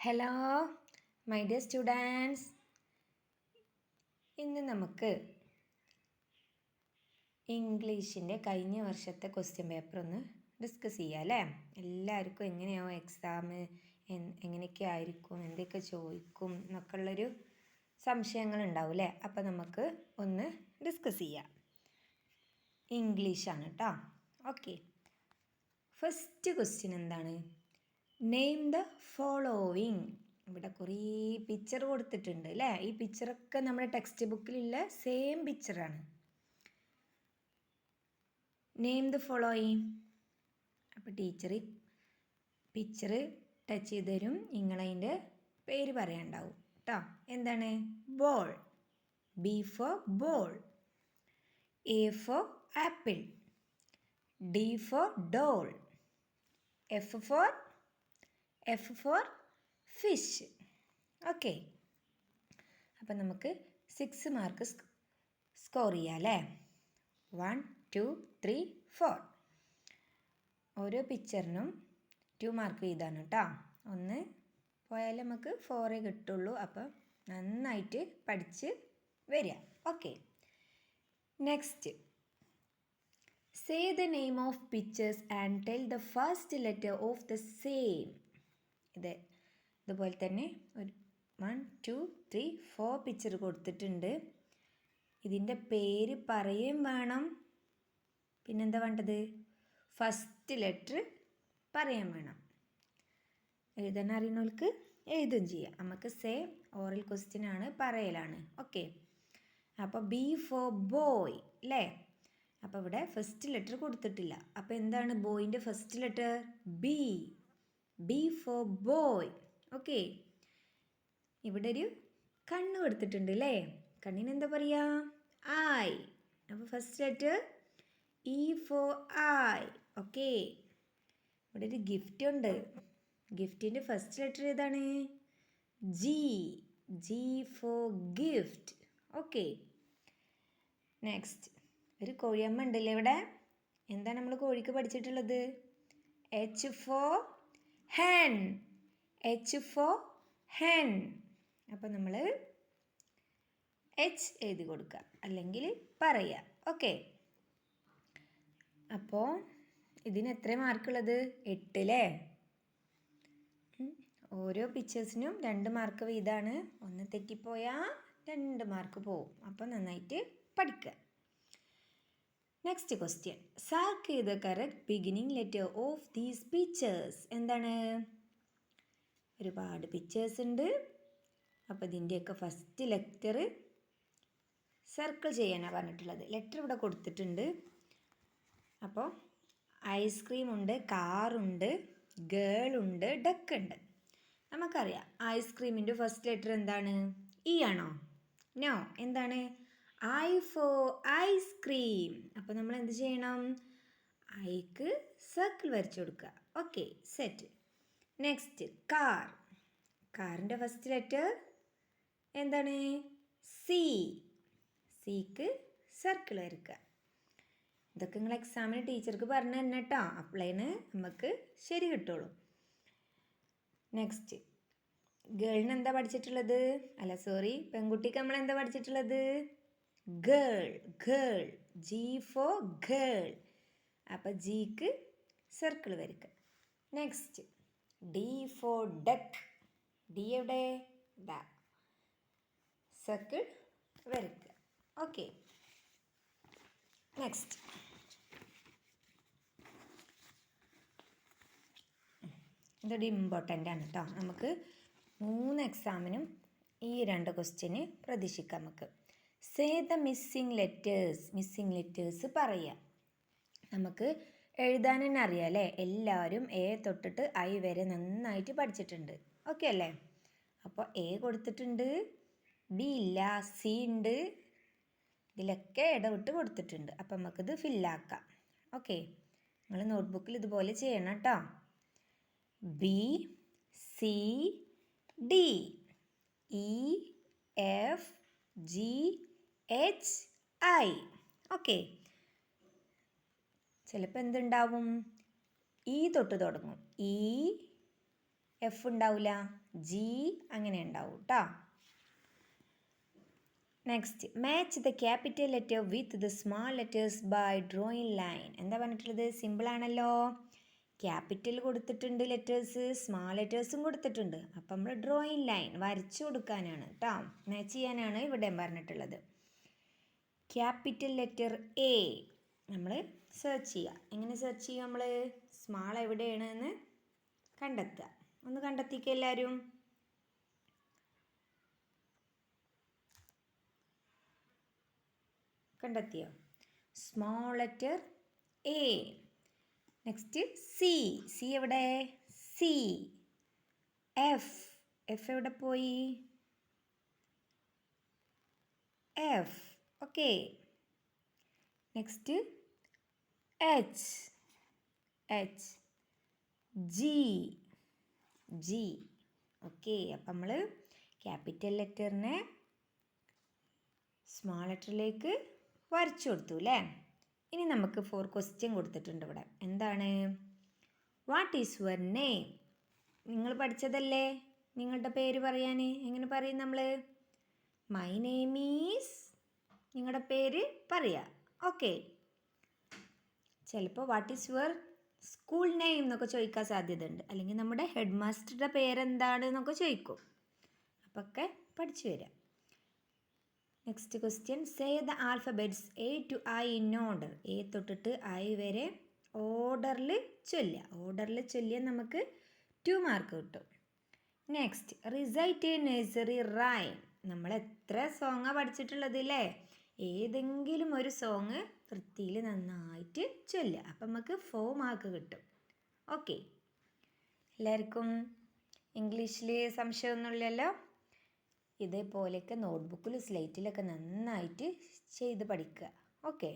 Hello my dear students, ഇന്ന് നമുക്ക് ഇംഗ്ലീഷിൻ്റെ കഴിഞ്ഞ വർഷത്തെ ക്വസ്റ്റ്യൻ പേപ്പർ ഒന്ന് ഡിസ്കസ് ചെയ്യാം അല്ലേ. എല്ലാവർക്കും എങ്ങനെയാവും എക്സാം, എങ്ങനെയൊക്കെ ആയിരിക്കും, എന്തൊക്കെ ചോദിക്കും എന്നൊക്കെ ഉള്ളൊരു സംശയങ്ങൾ ഉണ്ടാവും അല്ലേ. അപ്പോൾ നമുക്ക് ഒന്ന് ഡിസ്കസ് ചെയ്യാം. ഇംഗ്ലീഷാണ് കേട്ടോ. ഓക്കെ, ഫസ്റ്റ് ക്വസ്റ്റ്യൻ എന്താണ്? Name the following. ഇവിടെ കുറേ പിക്ചർ കൊടുത്തിട്ടുണ്ട് അല്ലേ. ഈ പിക്ചറൊക്കെ നമ്മുടെ ടെക്സ്റ്റ് ബുക്കിലുള്ള സെയിം പിക്ചറാണ്. Name the following. അപ്പോൾ ടീച്ചർ പിക്ചർ ടച്ച് ചെയ്ത് തരും, നിങ്ങളതിൻ്റെ പേര് പറയാനുണ്ടാവും കേട്ടോ. എന്താണ്? Ball. B for ball. A for apple. D for doll. F for fish. Okay, അപ്പം നമുക്ക് 6 മാർക്ക് സ്കോർ ചെയ്യാം അല്ലേ. 1 2 3 4. ഓരോ പിക്ചറിനും 2 മാർക്ക് വീതമാണ് കേട്ടോ. ഒന്ന് പോയാൽ നമുക്ക് 4 കിട്ടുള്ളൂ. അപ്പം നന്നായിട്ട് പഠിച്ച് വരിക. Okay, next. Say the name of pictures and tell the first letter of the same. ഇതുപോലെ തന്നെ ഒരു 1 2 3 4 പിക്ചർ കൊടുത്തിട്ടുണ്ട്. ഇതിൻ്റെ പേര് പറയുകയും വേണം. പിന്നെന്താ വേണ്ടത്? ഫസ്റ്റ് ലെറ്റർ പറയാൻ വേണം. എഴുതാൻ അറിയുന്നവർക്ക് എഴുതുകയും ചെയ്യാം. നമുക്ക് സെയിം ഓറൽ ക്വസ്റ്റ്യൻ ആണ്, പറയലാണ്. ഓക്കെ, അപ്പോൾ ബി ഫോർ ബോയ് അല്ലേ. അപ്പോൾ ഇവിടെ ഫസ്റ്റ് ലെറ്റർ കൊടുത്തിട്ടില്ല. അപ്പോൾ എന്താണ് ബോയിൻ്റെ first letter? B. B for boy. Okay, ഇവിടെ ഒരു കണ്ണ് കൊടുത്തിട്ടുണ്ട് അല്ലേ. കണ്ണിന് എന്താ പറയുക? ഐ. അപ്പോൾ first letter E for I. Okay, ഇവിടെ ഒരു ഗിഫ്റ്റ് ഉണ്ട്. ഗിഫ്റ്റിൻ്റെ ഫസ്റ്റ് ലെറ്റർ ഏതാണ്? G. G for gift. Okay, next. ഒരു കോഴിയമ്മ ഉണ്ടല്ലേ ഇവിടെ. എന്താണ് നമ്മൾ കോഴിക്ക് പഠിച്ചിട്ടുള്ളത്? H for hen. H for hen. അപ്പോൾ നമ്മൾ എച്ച് എഴുതി കൊടുക്കുക, അല്ലെങ്കിൽ പറയുക. ഓക്കെ, അപ്പോൾ ഇതിന് എത്ര മാർക്കുള്ളത്? 8 അല്ലേ. ഓരോ പിക്ചേഴ്സിനും 2 മാർക്ക് വീതമാണ്. ഒന്ന് തെറ്റിപ്പോയാൽ 2 മാർക്ക് പോവും. അപ്പോൾ നന്നായിട്ട് പഠിക്കുക. Next question. Circle the correct beginning letter of these pictures. എന്താണ്? ഒരുപാട് പിക്ചേഴ്സ് ഉണ്ട്. അപ്പോൾ ഇതിൻ്റെയൊക്കെ ഫസ്റ്റ് ലെറ്റർ സർക്കിൾ ചെയ്യാനാണ് പറഞ്ഞിട്ടുള്ളത്. ലെറ്റർ ഇവിടെ കൊടുത്തിട്ടുണ്ട്. അപ്പോൾ ഐസ്ക്രീം ഉണ്ട്, കാറുണ്ട്, ഗേളുണ്ട്, ഡക്ക് ഉണ്ട്. നമുക്കറിയാം ഐസ്ക്രീമിൻ്റെ ഫസ്റ്റ് ലെറ്റർ എന്താണ്? ഇ ആണോ? നോ. എന്താണ്? I for ice cream. അപ്പോൾ നമ്മൾ എന്ത് ചെയ്യണം? ഐക്ക് സർക്കിൾ വരച്ചു കൊടുക്കുക. Okay, set. Next, car. കാറിൻ്റെ ഫസ്റ്റ് ലെറ്റർ എന്താണ്? സി. സിക്ക് സർക്കിൾ വരയ്ക്കുക. ഇതൊക്കെ നിങ്ങൾ എക്സാമിന് ടീച്ചർക്ക് പറഞ്ഞു തന്നെ കേട്ടോ. അപ്ലൈന് നമുക്ക് ശരി കിട്ടുള്ളൂ. നെക്സ്റ്റ്, ഗേളിന് എന്താ പഠിച്ചിട്ടുള്ളത്? അല്ല സോറി, പെൺകുട്ടിക്ക് നമ്മൾ എന്താ പഠിച്ചിട്ടുള്ളത്? Girl. Girl. G for girl. അപ്പോൾ ജിക്ക് സർക്കിൾ വരയ്ക്കുക. Next, D for duck. D എവിടെ? ദാ സർക്കിൾ വരയ്ക്കുക. Okay, next. ഇതൊരു ഇമ്പോർട്ടൻ്റ് ആണ് കേട്ടോ. നമുക്ക് 3 എക്സാമിനും ഈ 2 ക്വസ്റ്റ്യന് പ്രതീക്ഷിക്കാം. നമുക്ക് say the missing letters. Missing letters പറയാം. നമുക്ക് എഴുതാൻ തന്നെ അറിയാം അല്ലേ. എല്ലാവരും എ തൊട്ടിട്ട് ഐ വരെ നന്നായിട്ട് പഠിച്ചിട്ടുണ്ട്. ഓക്കെ അല്ലേ. അപ്പോൾ എ കൊടുത്തിട്ടുണ്ട്, ബി ഇല്ല, സി ഉണ്ട്, ഇതിലൊക്കെ ഇടവിട്ട് കൊടുത്തിട്ടുണ്ട്. അപ്പം നമുക്കിത് ഫില്ലാക്കാം. ഓക്കെ, നിങ്ങൾ നോട്ട്ബുക്കിൽ ഇതുപോലെ ചെയ്യണം കേട്ടോ. B C D E F G H I. Okay, ചിലപ്പോൾ എന്തുണ്ടാവും? ഇ തൊട്ട് തുടങ്ങും. ഇ എഫ് ഉണ്ടാവില്ല, ജി അങ്ങനെ ഉണ്ടാവും കേട്ടോ. Next, match the capital letter with the small letters by drawing line. എന്താ പറഞ്ഞിട്ടുള്ളത്? സിമ്പിളാണല്ലോ. ക്യാപിറ്റൽ കൊടുത്തിട്ടുണ്ട് ലെറ്റേഴ്സ്, സ്മാൾ ലെറ്റേഴ്സും കൊടുത്തിട്ടുണ്ട്. അപ്പം നമ്മൾ ഡ്രോയിങ് ലൈൻ വരച്ചു കൊടുക്കാനാണ് കേട്ടോ, മാച്ച് ചെയ്യാനാണ് ഇവിടെ പറഞ്ഞിട്ടുള്ളത്. ക്യാപിറ്റൽ ലെറ്റർ എ നമ്മൾ സെർച്ച് ചെയ്യുക. എങ്ങനെ സെർച്ച് ചെയ്യുക? നമ്മൾ സ്മാൾ എവിടെയാണ് എന്ന് കണ്ടെത്തുക. ഒന്ന് കണ്ടെത്തിക്കുക എല്ലാവരും. കണ്ടെത്തിയോ? Small letter A. Next C. C എവിടെ? സി. എഫ്. എഫ് എവിടെ പോയി? F. Okay. Next H. H. G. G. Okay. അപ്പം നമ്മൾ ക്യാപിറ്റൽ ലെറ്ററിനെ സ്മാൾ ലെറ്ററിലേക്ക് വരച്ചു കൊടുത്തു അല്ലേ? ഇനി നമുക്ക് 4 ക്വസ്റ്റ്യൻ കൊടുത്തിട്ടുണ്ട് ഇവിടെ. എന്താണ്? What is your name? നിങ്ങൾ പഠിച്ചതല്ലേ നിങ്ങളുടെ പേര് പറയാൻ. എങ്ങനെ പറയും നമ്മൾ? My name is. നിങ്ങളുടെ പേര് പറയുക. ഓക്കെ. ചിലപ്പോൾ what is your school name എന്നൊക്കെ ചോദിക്കാൻ സാധ്യതയുണ്ട്. അല്ലെങ്കിൽ നമ്മുടെ ഹെഡ് മാസ്റ്ററുടെ പേരെന്താണ് എന്നൊക്കെ ചോദിക്കും. അപ്പോൾ ഒക്കെ പഠിച്ചു വരാം. Next question, say the alphabets A to I in order. A തൊട്ടിട്ട് ഐ വരെ ഓർഡറിൽ ചൊല്ലുക. ഓർഡറിൽ ചൊല്ലിയാൽ നമുക്ക് 2 മാർക്ക് കിട്ടും. Next, recite a nursery rhyme. നമ്മൾ എത്ര സോങ്ങാണ് പഠിച്ചിട്ടുള്ളത് അല്ലേ? ഏതെങ്കിലും ഒരു സോങ് വൃത്തിയിൽ നന്നായിട്ട് ചൊല്ലുക. അപ്പം നമുക്ക് 4 മാർക്ക് കിട്ടും. ഓക്കെ. എല്ലാവർക്കും ഇംഗ്ലീഷിൽ സംശയമൊന്നുമില്ലല്ലോ? ഇതേപോലെയൊക്കെ നോട്ട്ബുക്കിൽ സ്ലേറ്റിലൊക്കെ നന്നായിട്ട് ചെയ്ത് പഠിക്കുക. ഓക്കെ.